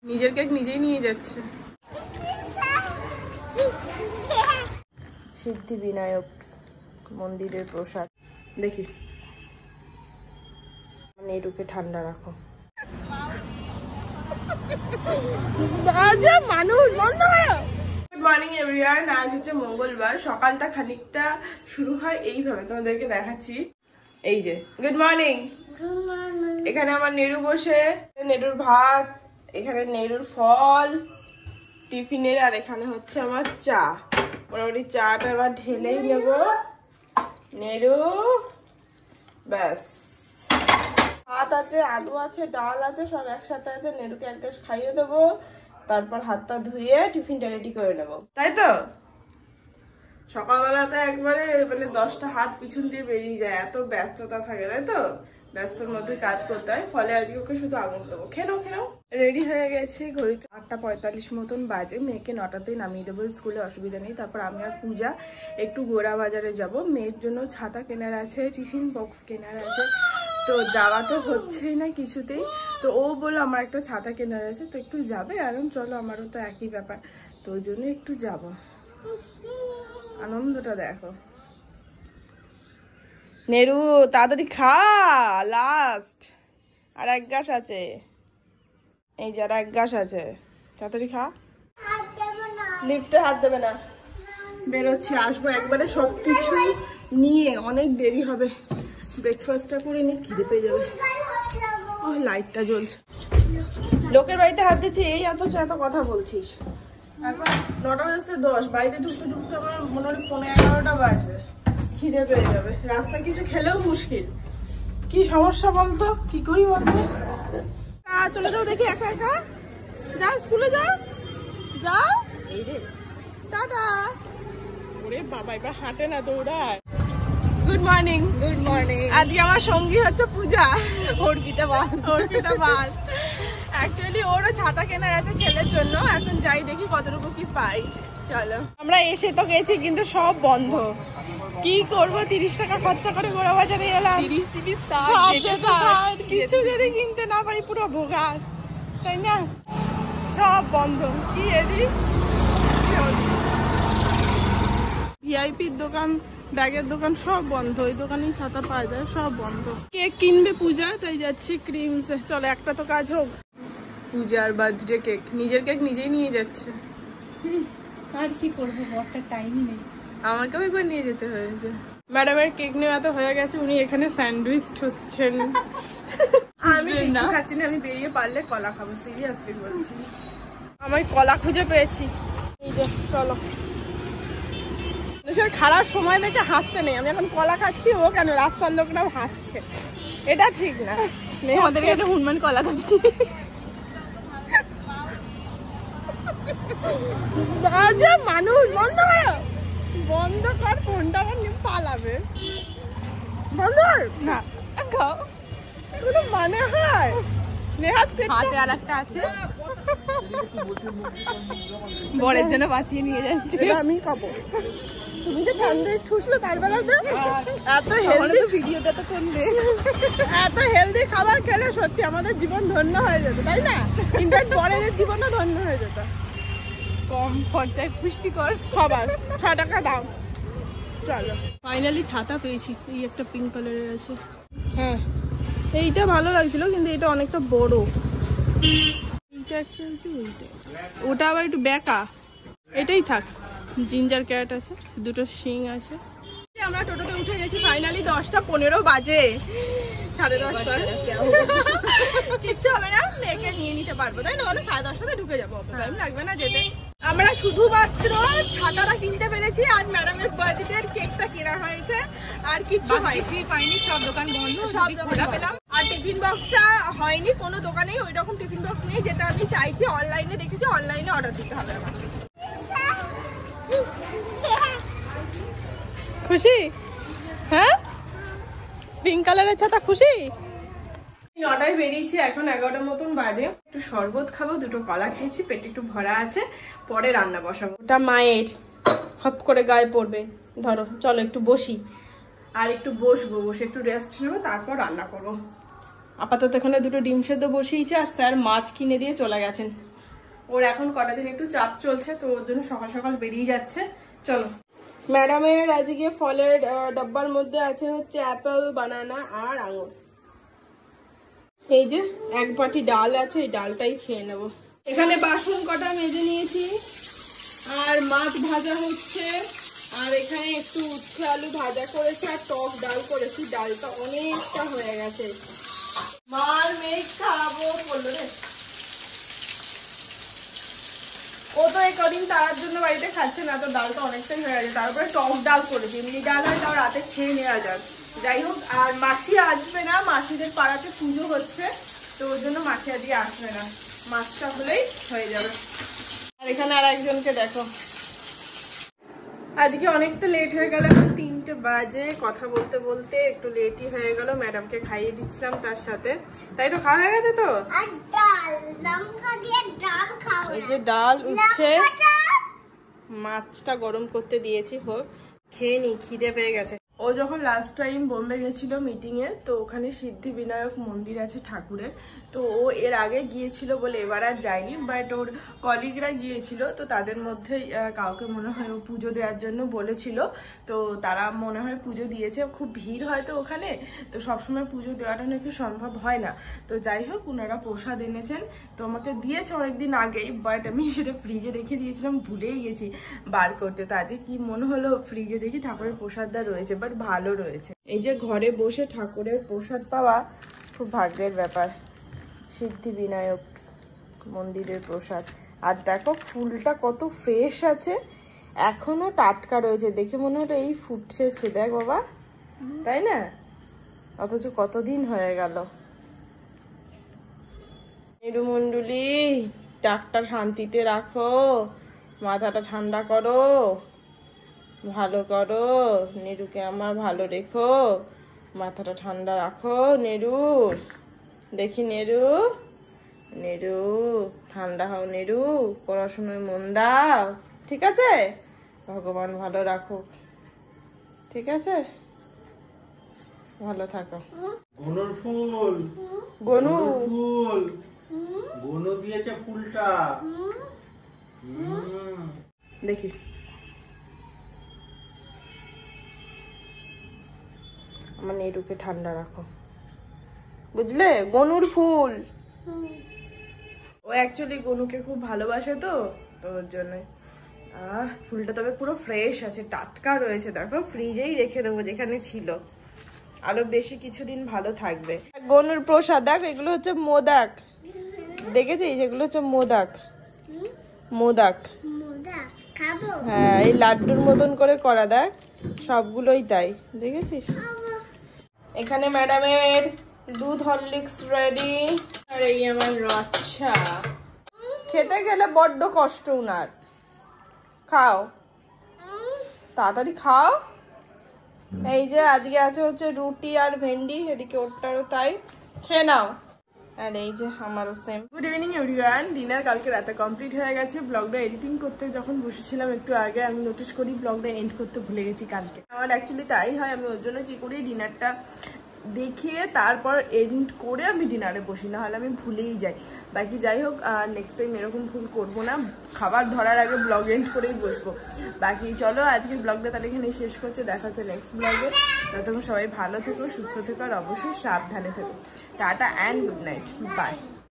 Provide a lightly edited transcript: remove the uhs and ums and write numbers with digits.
নিজের কেক নিজেই নিয়ে যাচ্ছে। সিদ্ধি বিনায়ক মন্দিরের প্রসাদ। দেখি নেরুকে ঠান্ডা রাখো। মানুষ বন্ধ হয়। Good morning everyone. আজ হচ্ছে মঙ্গলবার। সকালটা খানিকটা শুরু হয় এইভাবে, তোমাদেরকে দেখাচ্ছি। এই যে গুড মর্নিং। এখানে আমার নেরু বসে, নেরুর ভাত, এখানে নেরুর ফল টিফিনের, আর এখানে হচ্ছে আমার চা। মোটামুটি চাটা এবার ঢেলেই নেব। নেরু ব্যাস, ভাত আছে, আলু আছে, ডাল আছে, সব একসাথে আছে। নেরুকে এক গ্লাস খাইয়ে দেবো, তারপর হাতটা ধুয়ে টিফিনটা রেডি করে নেব, তাই তো? সকালবেলাতে একবারে মানে 10টা হাত পিছন দিয়ে বেরিয়ে যায়, এত ব্যস্ততা থাকে, তাই তো? ব্যস্তর মধ্যে কাজ করতে হয়, ফলে আজকে ওকে শুধু আঙুল দেবো। খেলো রেডি হয়ে গেছে, ঘড়িতে 8:45 মতন বাজে। মেয়েকে 9টাতেই নামিয়ে দেবো স্কুলে, অসুবিধা নেই। তারপর আমি আর পূজা একটু গোড়া বাজারে যাব। মেয়ের জন্য ছাতা কেনার আছে, টিফিন বক্স কেনার আছে, তো যাওয়া তো হচ্ছেই না কিছুতেই। তো ও বললো আমার একটা ছাতা কেনার আছে, তো একটু যাবে। আর চলো, আমারও তো একই ব্যাপার, তো ওই জন্য একটু যাব। আনন্দটা দেখো। নেরু তাড়াতাড়ি খা, লাস্ট আর এক গাছ আছে। এই যে আর এক গাছ আছে, তাড়াতাড়ি খা। লিফটে হাত দেবে না। বেরোচ্ছি, আসবো একবারে সবকিছু নিয়ে, অনেক দেরি হবে। ব্রেকফাস্টটা করে নি, খিদে পেয়ে যাবে। ও লাইটটা জ্বলছে। লোকের বাড়িতে হাত দিচ্ছি, এই এত কথা বলছিস। এখন 9টা বাজতে 10, বাড়িতে ঢুকতে আমার মনে হয় 11:15 বাজবে। খিদে পেয়ে যাবে, রাস্তা কিছু খেলেও মুশকিল। কি সমস্যা বলতো, কি করি বলতো? চলে যাও দেখি, একা একা যা, স্কুলে যাও। এই রে টাটা। ওরে বাবা, এবার হাঁটে না, দৌড়ায়। Good morning. Good morning. আজকে আমার সঙ্গী হচ্ছে পূজা, অর্পিতা বাল। অ্যাকচুয়ালি ওরও ছাতা কেনার আছে ছেলের জন্য। এখন যাই দেখি কতটুকু কি পাই। চলো, আমরা এসে তো গেছি কিন্তু সব বন্ধ। কি করবো, 30 টাকা খরচা করে গোড়া বাজারে এলাম। 30 কিছু যদি কিনতে না পারি পুরো ভোগাস, তাই না? সব বন্ধ। কি এদিক ভিআইপির দোকান, ব্যাগের দোকান সব বন্ধ। ওই দোকানেই ছাতা পাওয়া যায়, সব বন্ধ। কেক কিনবে পূজা, তাই যাচ্ছি ক্রিমস। চলো, একটা তো কাজ হোক। পূজার বার্থডে কেক, নিজের কেক নিজেই নিয়ে যাচ্ছে। আর কি করবো, বড়টা টাইমই নেই। আমাকেও একবার নিয়ে যেতে হয়েছে। ম্যাডামের কেক নেওয়া তো হয়ে গেছে, উনি এখানে স্যান্ডউইচ ঠুসছেন। আমি কিছু খাচ্ছি না, আমি বেরিয়ে পারলে কলা খাবো, সিরিয়াসলি বলছি। আমি কলা খুঁজে পেয়েছি। এই যে চলো, খারাপ সময় দেখে হাসতে নেই। আমি এখন কলা খাচ্ছি, ও কেন রাস্তার লোকরাও হাসছে, এটা ঠিক না। আমাদের কাছে হুনমান কলা খাচ্ছি। মানুষ বন্ধ কর ফোনটা, আমার পালাবে। বন্ধ না, খাও। কোনো মানে হয়? হাতে আর একটা আছে, বরের জন্য বাঁচিয়ে নিয়ে যাচ্ছে। আমি খাবো। তুমি যে স্যান্ডউইচ ঠুসলো তার বেলাতে এত হেলদি, ভিডিওটা তো করলে। এত হেলদি খাবার খেলে সত্যি আমাদের জীবন ধন্য হয়ে যেত, তাই না? ইনফ্যাক্ট পরের জীবনও ধন্য হয়ে যেত। কম খরচায় পুষ্টিকর খাবার, 6 টাকা দাম। চলো, ফাইনালি ছাতা পেয়েছি। এই একটা পিঙ্ক কালারের আছে। হ্যাঁ, এইটা ভালো লাগছিল, কিন্তু এটা অনেকটা বড়। এইটা একটা আছে, ওটা আবার একটু বেঁকা। এটাই থাক। জিঞ্জার ক্যারেট আছে, দুটো শিং আছে। আমরা টোটোতে উঠে গেছি ফাইনালি। 10:15 বাজে, 10:30। কিচ্ছু হবে না, মেয়েকে নিয়ে নিতে পারবো, তাই না? বলো 10:30টাতে ঢুকে যাবো, অত টাইম লাগবে না যেতে। আমরা শুধুমাত্র ছাতাটা কিনতে পেরেছি, আর ম্যাডামের বার্থডের কেকটা কেনা হয়েছে, আর কিচ্ছু পাইনি। সব দোকান বন্ধ, সব খোলা পেলাম। আর টিফিন বক্সটা হয়নি, কোনো দোকানেই ওই রকম টিফিন বক্স নেই যেটা আমি চাইছি। অনলাইনে দেখেছি, অনলাইনে অর্ডার দিতে হবে আমাকে। খুশি? হ্যাঁ, পিঙ্ক কালারের ছাতা খুশি? 9টায় বেরিয়েছি, এখন 11টার মতন বাজে। একটু শরবত খাবো, দুটো কলা খেয়েছি, পেটে একটু ভরা আছে। পরে রান্না বসাবো। ওটা মায়ের, হপ করে গায়ে পড়বে। ধরো, চলো একটু বসি, আর একটু বসে একটু রেস্ট নেবো, তারপর রান্না করবো। আপাতত এখানে দুটো ডিম সেদ্ধ বসিয়েছে, আর স্যার মাছ কিনে দিয়ে চলে গেছেন। ওর এখন কটা দিন একটু চাপ চলছে, তো ওর জন্য সকাল সকাল বেরিয়ে যাচ্ছে। চলো। ম্যাডামের আজকে ফলের ডাব্বার মধ্যে আছে হচ্ছে অ্যাপেল, বানানা আর আঙুর। এই যে এক বাটি ডাল আছে, এই ডালটাই খেয়ে নেব। এখানে বাসন কটা মেজে নিয়েছি, আর মাছ ভাজা হচ্ছে, আর এখানে একটু উচ্ছে আলু ভাজা করেছে, আর টক ডাল করেছি। ডালটা অনেকটা হয়ে গেছে। মার মেঘ খাবো বললো রে। ও তো এই কদিন তার জন্য বাড়িতে খাচ্ছে না, তো ডালটা অনেকটাই হয়ে গেছে। তারপরে টক ডাল করেছি, এমনি ডাল হয় তাও রাতে খেয়ে নেওয়া যাক। যাই হোক, আর মাসি আসবে না, মাসিদের পাড়াতে পুজো হচ্ছে, তো ওর জন্য মাসি আজকে আসবে না। মাছটা হলেই হয়ে যাবে। আর এখানে আর একজনকে দেখো। আজকে অনেকটা লেট হয়ে গেল, 3টে বাজে। কথা বলতে বলতে একটু লেটই হয়ে গেল। ম্যাডামকে খাইয়ে দিচ্ছিলাম তার সাথে। তাই তো খাওয়া হয়ে গেছে তো? এই যে ডাল উচ্ছে, মাছটা গরম করতে দিয়েছি, হোক খেয়ে নি, খিদে পেয়ে গেছে। ও যখন লাস্ট টাইম বোম্বে গেছিল মিটিং এ, তো ওখানে সিদ্ধি বিনায়ক মন্দির আছে ঠাকুরের, তো ও এর আগে গিয়েছিল বলে এবার আর যায়নি, বাট ওর কলিগরা গিয়েছিল, তো তাদের মধ্যে কাউকে মনে হয় ও পুজো দেওয়ার জন্য বলেছিল, তো তারা মনে হয় পুজো দিয়েছে। খুব ভিড় হয় তো ওখানে, তো সবসময় পুজো দেওয়াটা নাকি সম্ভব হয় না। তো যাই হোক, ওনারা প্রসাদ এনেছেন, তো আমাকে দিয়েছে অনেকদিন আগেই, বাট আমি সেটা ফ্রিজে রেখে দিয়েছিলাম, ভুলেই গেছি বার করতে। তো আজকে কি মনে হলো, ফ্রিজে দেখি ঠাকুরের প্রসাদটা রয়েছে, বাট ভালো রয়েছে। এই যে ঘরে বসে ঠাকুরের প্রসাদ পাওয়া খুব ভাগ্যের ব্যাপার। সিদ্ধি বিনায়ক মন্দিরের প্রসাদ। আর দেখো ফুলটা কত ফ্রেশ আছে, এখনো টাটকা রয়েছে। দেখে মনে হলো এই ফুটছে, দেখ বাবা, তাই না? অথচ কতদিন হয়ে গেল। মেরুমন্ডলী, ডাক্তার শান্তিতে রাখো, মাথাটা ঠান্ডা করো, ভালো করো, নেরুকে আমার ভালো রেখো, মাথাটা ঠান্ডা রাখো। নেরু, দেখি নেরু, নেরু ঠান্ডা হও, নেরু পড়াশোনায় মন দাও, ঠিক আছে? ভগবান ভালো রাখো, ঠিক আছে? ভালো থাকো। গনুর ফুল, গনু ফুল, গনু দিয়েছে ফুলটা। দেখি আমার নেরুকে ঠান্ডা রাখো, বুঝলে? গনুর ফুল। ও অ্যাকচুয়ালি গনুকে খুব ভালোবাসে, তো ওর জন্য। ফুলটা তবে পুরো ফ্রেশ আছে, টাটকা রয়েছে। দেখো ফ্রিজেই রেখে দেবো যেখানে ছিল, আরো বেশি কিছুদিন ভালো থাকবে। গনুর প্রসাদ দেখ, এগুলো হচ্ছে মোদাক, দেখেছিস? এগুলো হচ্ছে মোদাক, মোদাক। হ্যাঁ, এই লাড্ডুর মতন করে করা, দেখ সবগুলোই তাই, দেখেছিস? এখানে ম্যাডামের দুধ হরলিক্স রেডি, আর এই আমার রচ্ছা। খেতে গেলে বড্ড কষ্ট উনার। খাও, তাড়াতাড়ি খাও। এই যে আজকে আছে হচ্ছে রুটি আর ভেন্ডি, এদিকে ওরটারও তাই, খেয়ে নাও। আর এই যে আমারও same. Good evening everyone. Dinner কালকে রাতে কমপ্লিট হয়ে গেছে। ব্লগটা এডিটিং করতে যখন বসেছিলাম একটু আগে, আমি নোটিস করি ব্লগটা এন্ড করতে ভুলে গেছি কালকে। আমার অ্যাকচুয়ালি তাই হয়, আমি ওর জন্য কি করি, ডিনারটা দেখিয়ে তারপর এন্ড করে আমি ডিনারে বসি, না হলে আমি ভুলেই যাই। বাকি যাই হোক, নেক্সট টাইম এরকম ভুল করবো না, খাবার ধরার আগে ব্লগ এন্ড করেই বসবো। বাকি চলো, আজকের ব্লগটা তাহলে এখানে শেষ করছে। দেখা হচ্ছে নেক্সট ব্লগে। ততক্ষণ সবাই ভালো থেকো, সুস্থ থেকো, আর অবশ্যই সাবধানে থেকো। Tata and good night, by.